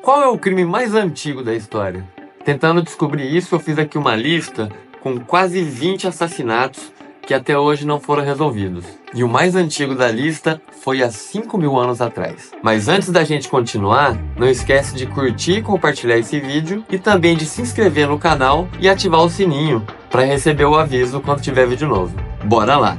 Qual é o crime mais antigo da história? Tentando descobrir isso, eu fiz aqui uma lista com quase 20 assassinatos que até hoje não foram resolvidos. E o mais antigo da lista foi há 5.000 anos atrás. Mas antes da gente continuar, não esquece de curtir e compartilhar esse vídeo e também de se inscrever no canal e ativar o sininho para receber o aviso quando tiver vídeo novo. Bora lá!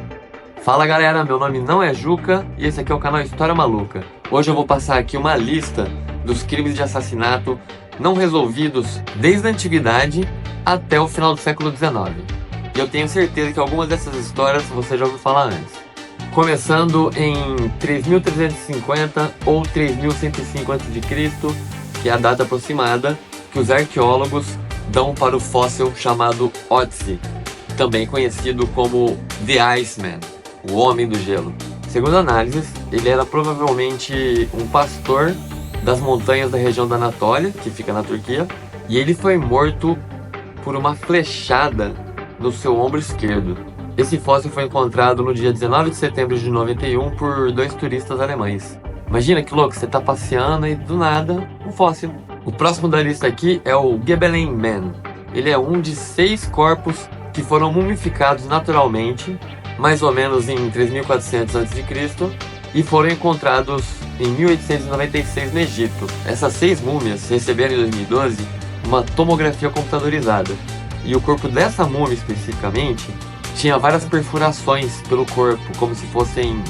Fala galera, meu nome não é Juca e esse aqui é o canal História Maluca. Hoje eu vou passar aqui uma lista dos crimes de assassinato não resolvidos desde a antiguidade até o final do século XIX. E eu tenho certeza que algumas dessas histórias você já ouviu falar antes. Começando em 3.350 ou 3.105 a.C., que é a data aproximada que os arqueólogos dão para o fóssil chamado Otzi, também conhecido como The Iceman, o Homem do Gelo. Segundo análises, ele era provavelmente um pastor das montanhas da região da Anatólia, que fica na Turquia, e ele foi morto por uma flechada no seu ombro esquerdo. Esse fóssil foi encontrado no dia 19 de setembro de 91 por 2 turistas alemães. Imagina que louco, você tá passeando e do nada, um fóssil. O próximo da lista aqui é o Gebelen Man. Ele é um de 6 corpos que foram mumificados naturalmente, mais ou menos em 3.400 a.C., e foram encontrados em 1896 no Egito. Essas 6 múmias receberam em 2012 uma tomografia computadorizada. E o corpo dessa múmia especificamente tinha várias perfurações pelo corpo, como se fossem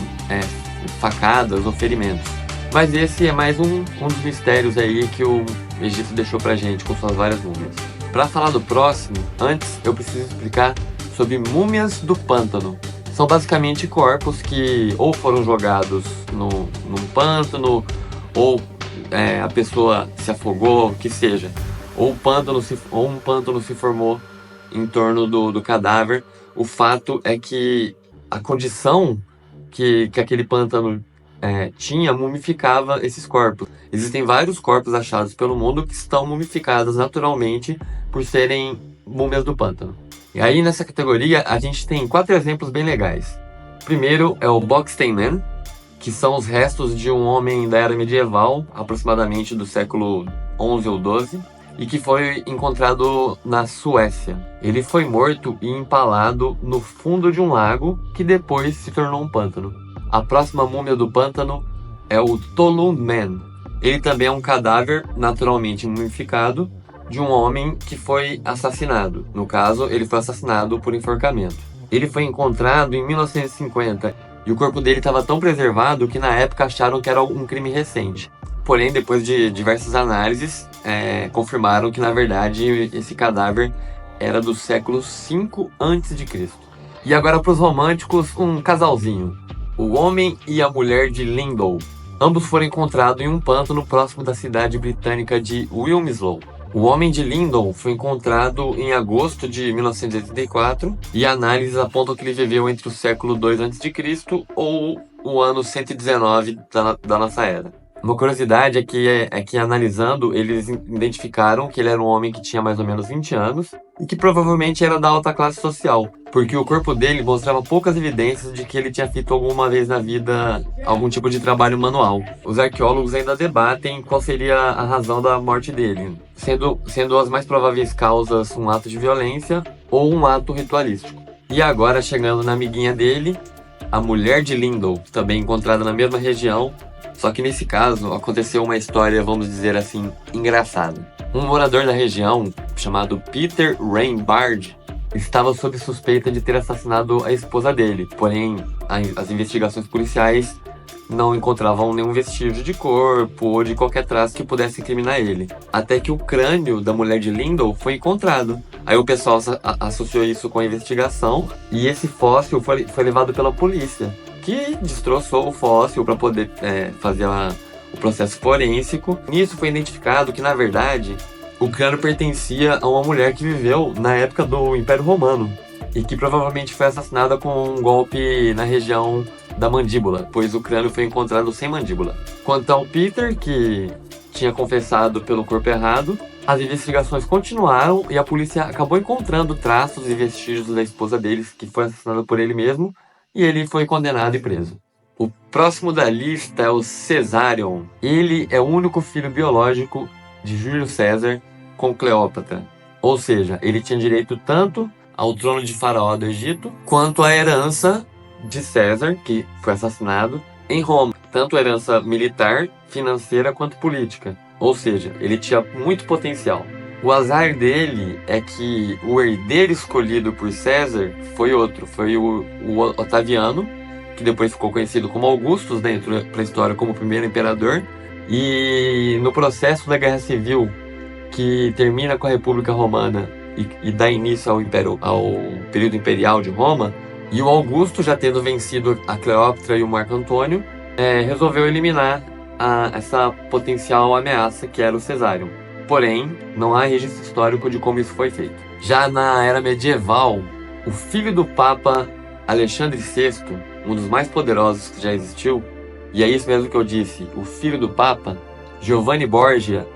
facadas ou ferimentos. Mas esse é mais um dos mistérios aí que o Egito deixou pra gente com suas várias múmias. Para falar do próximo, antes eu preciso explicar sobre múmias do pântano. São basicamente corpos que ou foram jogados num pântano, ou a pessoa se afogou, que seja. Ou um pântano se formou em torno do cadáver. O fato é que a condição que aquele pântano tinha mumificava esses corpos. Existem vários corpos achados pelo mundo que estão mumificados naturalmente por serem múmias do pântano. E aí nessa categoria a gente tem 4 exemplos bem legais. Primeiro é o Bockstein Man, que são os restos de um homem da era medieval, aproximadamente do século 11 ou 12, e que foi encontrado na Suécia. Ele foi morto e empalado no fundo de um lago, que depois se tornou um pântano. A próxima múmia do pântano é o Tollund Man. Ele também é um cadáver naturalmente mumificado de um homem que foi assassinado. No caso, ele foi assassinado por enforcamento. Ele foi encontrado em 1950 e o corpo dele estava tão preservado que na época acharam que era um crime recente. Porém, depois de diversas análises, confirmaram que na verdade esse cadáver era do século 5 a.C. E agora para os românticos, um casalzinho. O homem e a mulher de Lindau. Ambos foram encontrados em um pântano próximo da cidade britânica de Wilmslow. O homem de Lindau foi encontrado em agosto de 1984 e análises apontam que ele viveu entre o século 2 a.C. ou o ano 119 da nossa era. Uma curiosidade é que analisando, eles identificaram que ele era um homem que tinha mais ou menos 20 anos e que provavelmente era da alta classe social, porque o corpo dele mostrava poucas evidências de que ele tinha feito alguma vez na vida algum tipo de trabalho manual. Os arqueólogos ainda debatem qual seria a razão da morte dele, sendo as mais prováveis causas um ato de violência ou um ato ritualístico. E agora, chegando na amiguinha dele, a mulher de Lindau, também encontrada na mesma região. Só que nesse caso, aconteceu uma história, vamos dizer assim, engraçada. Um morador da região, chamado Peter Reinbard, estava sob suspeita de ter assassinado a esposa dele. Porém, as investigações policiais não encontravam nenhum vestígio de corpo ou de qualquer traço que pudesse incriminar ele. Até que o crânio da mulher de Lindau foi encontrado. Aí o pessoal associou isso com a investigação e esse fóssil foi levado pela polícia, que destroçou o fóssil para poder fazer o processo forênsico. Nisso foi identificado que, na verdade, o crânio pertencia a uma mulher que viveu na época do Império Romano e que provavelmente foi assassinada com um golpe na região da mandíbula, pois o crânio foi encontrado sem mandíbula. Quanto ao Peter, que tinha confessado pelo corpo errado, as investigações continuaram e a polícia acabou encontrando traços e vestígios da esposa deles, que foi assassinada por ele mesmo, e ele foi condenado e preso. O próximo da lista é o Caesarion. Ele é o único filho biológico de Júlio César com Cleópatra. Ou seja, ele tinha direito tanto ao trono de Faraó do Egito, quanto à herança de César, que foi assassinado, em Roma. Tanto a herança militar, financeira, quanto política. Ou seja, ele tinha muito potencial. O azar dele é que o herdeiro escolhido por César foi outro, foi o Otaviano, que depois ficou conhecido como Augustus, dentro da história como o primeiro imperador. E no processo da Guerra Civil, que termina com a República Romana e dá início ao período imperial de Roma, e o Augusto, já tendo vencido a Cleópatra e o Marco Antônio, resolveu eliminar essa potencial ameaça que era o Cesário. Porém, não há registro histórico de como isso foi feito. Já na era medieval, o filho do Papa Alexandre VI, um dos mais poderosos que já existiu, e é isso mesmo que eu disse, o filho do Papa, Giovanni Borgia,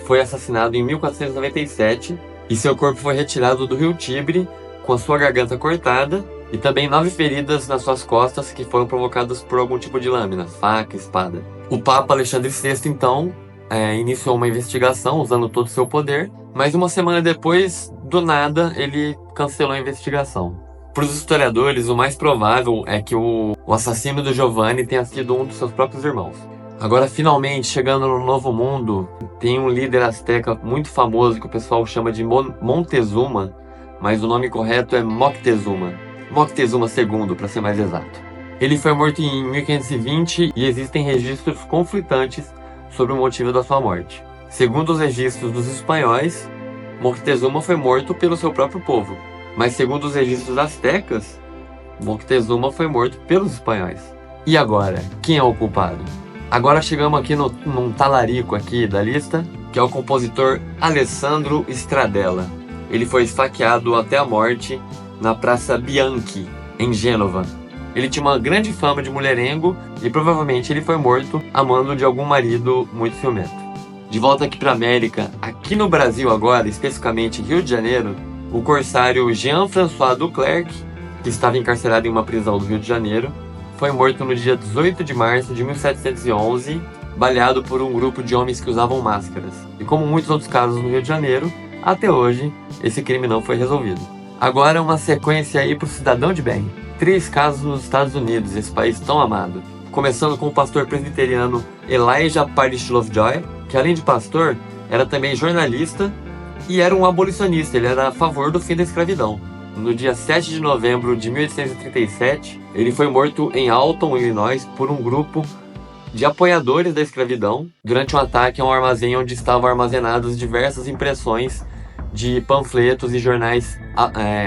foi assassinado em 1497 e seu corpo foi retirado do rio Tibre com a sua garganta cortada e também 9 feridas nas suas costas que foram provocadas por algum tipo de lâmina, faca, espada. O Papa Alexandre VI, então, iniciou uma investigação usando todo o seu poder, mas uma semana depois, do nada, ele cancelou a investigação. Para os historiadores, o mais provável é que o assassino do Giovanni tenha sido um dos seus próprios irmãos. Agora, finalmente, chegando no Novo Mundo, tem um líder asteca muito famoso que o pessoal chama de Montezuma, mas o nome correto é Moctezuma. Moctezuma II, para ser mais exato. Ele foi morto em 1520 e existem registros conflitantes sobre o motivo da sua morte. Segundo os registros dos espanhóis, Moctezuma foi morto pelo seu próprio povo, mas segundo os registros astecas, Moctezuma foi morto pelos espanhóis. E agora, quem é o culpado? Agora chegamos aqui num talarico aqui da lista, que é o compositor Alessandro Stradella. Ele foi esfaqueado até a morte na Praça Bianchi, em Gênova. Ele tinha uma grande fama de mulherengo e provavelmente ele foi morto a mando de algum marido muito ciumento. De volta aqui para a América, aqui no Brasil agora, especificamente Rio de Janeiro, o corsário Jean-François Duclerc, que estava encarcerado em uma prisão do Rio de Janeiro, foi morto no dia 18 de março de 1711, baleado por um grupo de homens que usavam máscaras. E como muitos outros casos no Rio de Janeiro, até hoje esse crime não foi resolvido. Agora uma sequência aí para o cidadão de bem. 3 casos nos Estados Unidos, esse país tão amado. Começando com o pastor presbiteriano Elijah Parrish Lovejoy, que além de pastor, era também jornalista e era um abolicionista, ele era a favor do fim da escravidão. No dia 7 de novembro de 1837, ele foi morto em Alton, Illinois, por um grupo de apoiadores da escravidão durante um ataque a um armazém onde estavam armazenadas diversas impressões de panfletos e jornais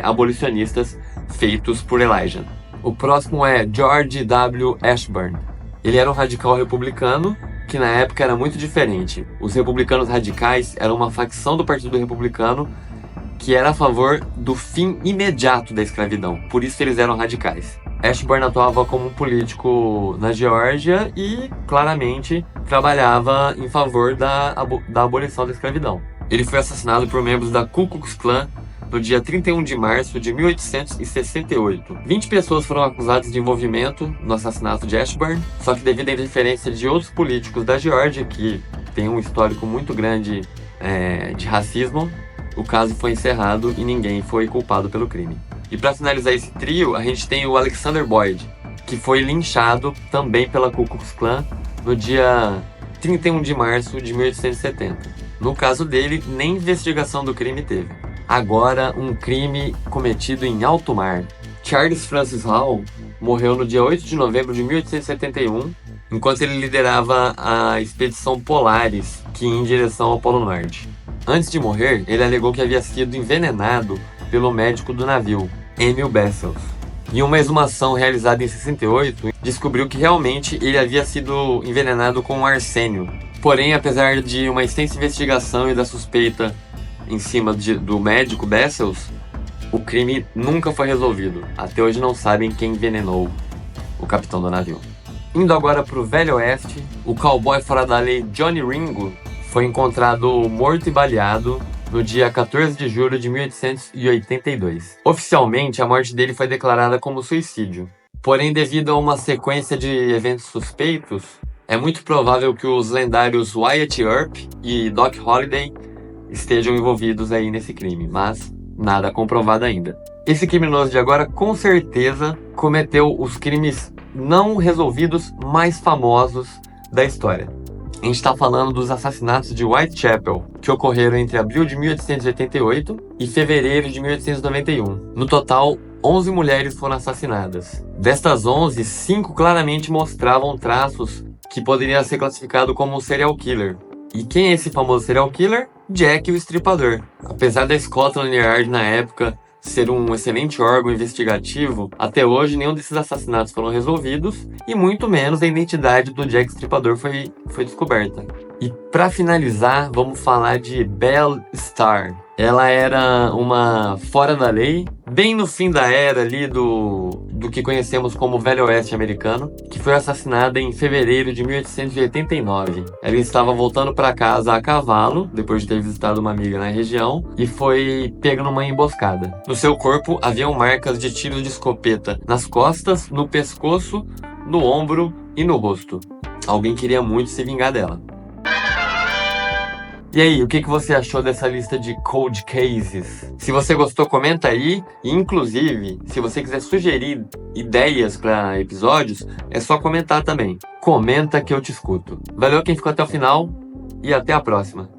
abolicionistas feitos por Elijah. O próximo é George W. Ashburn. Ele era um radical republicano que na época era muito diferente. Os republicanos radicais eram uma facção do Partido Republicano que era a favor do fim imediato da escravidão. Por isso eles eram radicais. Ashburn atuava como um político na Geórgia e, claramente, trabalhava em favor da abolição da escravidão. Ele foi assassinado por membros da Ku Klux Klan no dia 31 de março de 1868. 20 pessoas foram acusadas de envolvimento no assassinato de Ashburn, só que devido à interferência de outros políticos da Geórgia, que tem um histórico muito grande de racismo, o caso foi encerrado e ninguém foi culpado pelo crime. E para finalizar esse trio, a gente tem o Alexander Boyd, que foi linchado também pela Ku Klux Klan no dia 31 de março de 1870. No caso dele, nem investigação do crime teve. Agora, um crime cometido em alto mar. Charles Francis Hall morreu no dia 8 de novembro de 1871, enquanto ele liderava a expedição Polaris, que ia em direção ao Polo Norte. Antes de morrer, ele alegou que havia sido envenenado pelo médico do navio, Emil Bessels. Em uma exumação realizada em 68, descobriu que realmente ele havia sido envenenado com arsênio. Porém, apesar de uma extensa investigação e da suspeita em cima do médico Bessels, o crime nunca foi resolvido. Até hoje não sabem quem envenenou o capitão do navio. Indo agora para o Velho Oeste, o cowboy fora da lei Johnny Ringo foi encontrado morto e baleado no dia 14 de julho de 1882. Oficialmente, a morte dele foi declarada como suicídio. Porém, devido a uma sequência de eventos suspeitos, É muito provável que os lendários Wyatt Earp e Doc Holliday estejam envolvidos aí nesse crime, mas nada comprovado ainda. Esse criminoso de agora, com certeza, cometeu os crimes não resolvidos mais famosos da história. A gente está falando dos assassinatos de Whitechapel, que ocorreram entre abril de 1888 e fevereiro de 1891. No total, 11 mulheres foram assassinadas. Destas 11, 5 claramente mostravam traços que poderiam ser classificados como um serial killer. E quem é esse famoso serial killer? Jack o Estripador. Apesar da Scotland Yard na época ser um excelente órgão investigativo, até hoje nenhum desses assassinatos foram resolvidos e muito menos a identidade do Jack Stripador foi descoberta. E para finalizar, vamos falar de Belle Starr. Ela era uma fora da lei, bem no fim da era ali do que conhecemos como Velho Oeste americano, que foi assassinada em fevereiro de 1889. Ela estava voltando para casa a cavalo, depois de ter visitado uma amiga na região, e foi pega numa emboscada. No seu corpo haviam marcas de tiros de escopeta nas costas, no pescoço, no ombro e no rosto. Alguém queria muito se vingar dela. E aí, o que você achou dessa lista de cold cases? Se você gostou, comenta aí. E, inclusive, se você quiser sugerir ideias para episódios, é só comentar também. Comenta que eu te escuto. Valeu quem ficou até o final e até a próxima.